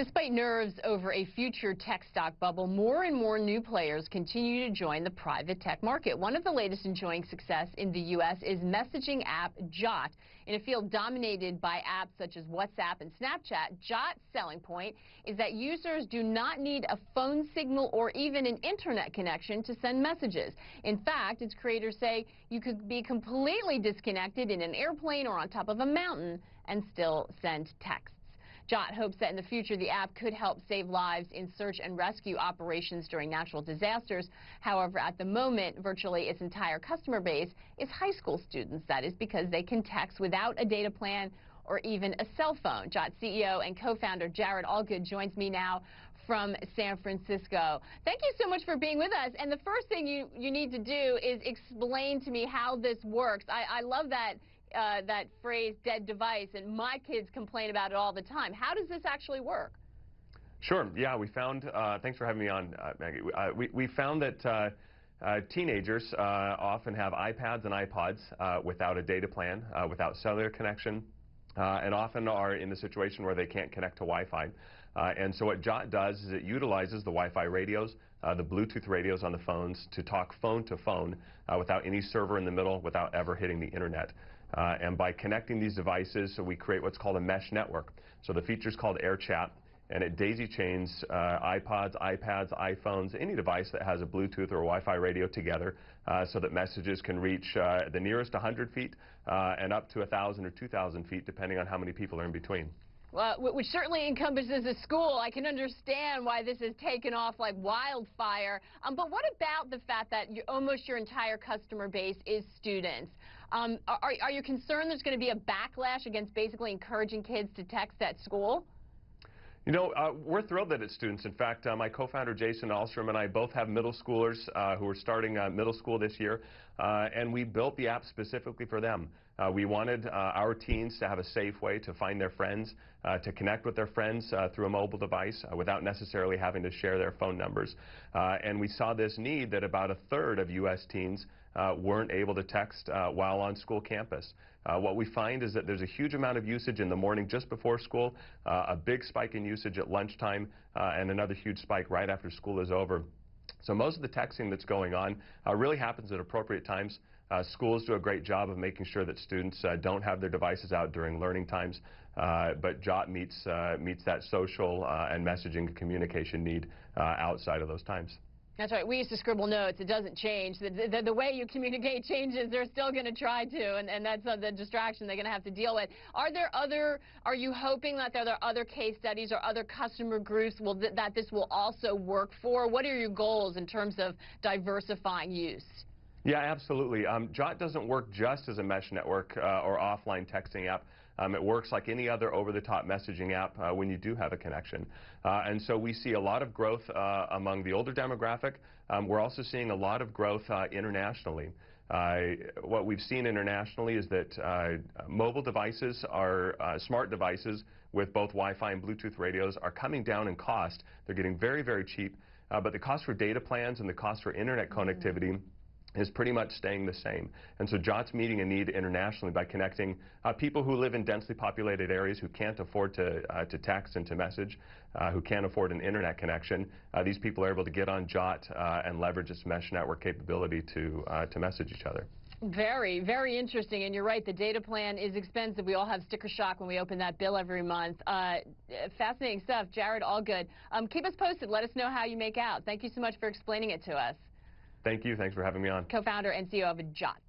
Despite nerves over a future tech stock bubble, more and more new players continue to join the private tech market. One of the latest enjoying success in the U.S. is messaging app Jott. In a field dominated by apps such as WhatsApp and Snapchat, Jott's selling point is that users do not need a phone signal or even an internet connection to send messages. In fact, its creators say you could be completely disconnected in an airplane or on top of a mountain and still send texts. Jott hopes that in the future the app could help save lives in search and rescue operations during natural disasters. However, at the moment, virtually its entire customer base is high school students. That is because they can text without a data plan or even a cell phone. Jott CEO and co-founder Jared Allgood joins me now from San Francisco. Thank you so much for being with us. And the first thing you need to do is explain to me how this works. I love that phrase, dead device, and my kids complain about it all the time. How does this actually work? Sure. Yeah, we found, thanks for having me on, Maggie. We found that teenagers often have iPads and iPods without a data plan, without cellular connection, and often are in the situation where they can't connect to Wi-Fi. And so what Jott does is it utilizes the Wi-Fi radios, the Bluetooth radios on the phones to talk phone to phone without any server in the middle, without ever hitting the internet. And by connecting these devices, so we create what's called a mesh network. So the feature is called AirChat, and it daisy chains iPods, iPads, iPhones, any device that has a Bluetooth or a Wi-Fi radio together so that messages can reach the nearest 100 feet and up to 1,000 or 2,000 feet, depending on how many people are in between. Well, which certainly encompasses a school. I can understand why this has taken off like wildfire. But what about the fact that almost your entire customer base is students? Are you concerned there's going to be a backlash against basically encouraging kids to text at school? You know, we're thrilled that it's students. In fact, my co-founder Jason Allstrom and I both have middle schoolers who are starting middle school this year, and we built the app specifically for them. We wanted our teens to have a safe way to find their friends, to connect with their friends through a mobile device without necessarily having to share their phone numbers. And we saw this need that about a third of U.S. teens weren't able to text while on school campus. What we find is that there's a huge amount of usage in the morning just before school, a big spike in usage at lunchtime, and another huge spike right after school is over. So most of the texting that's going on really happens at appropriate times. Schools do a great job of making sure that students don't have their devices out during learning times, but Jott meets that social and messaging and communication need outside of those times. That's right. We used to scribble notes. It doesn't change. The way you communicate changes. They're still going to try to, and that's the distraction they're going to have to deal with. Are you hoping that there are other case studies or other customer groups that this will also work for? What are your goals in terms of diversifying use? Yeah, absolutely. Jott doesn't work just as a mesh network or offline texting app. It works like any other over-the-top messaging app when you do have a connection. And so we see a lot of growth among the older demographic. We're also seeing a lot of growth internationally. What we've seen internationally is that mobile devices are smart devices with both Wi-Fi and Bluetooth radios are coming down in cost. They're getting very, very cheap. But the cost for data plans and the cost for internet connectivity is pretty much staying the same. And so Jott's meeting a need internationally by connecting people who live in densely populated areas who can't afford to text and to message, who can't afford an internet connection. These people are able to get on Jott and leverage its mesh network capability to message each other. Very, very interesting. And you're right, the data plan is expensive. We all have sticker shock when we open that bill every month. Fascinating stuff. Jared Allgood. Keep us posted. Let us know how you make out. Thank you so much for explaining it to us. Thank you. Thanks for having me on. Co-founder and CEO of Jott.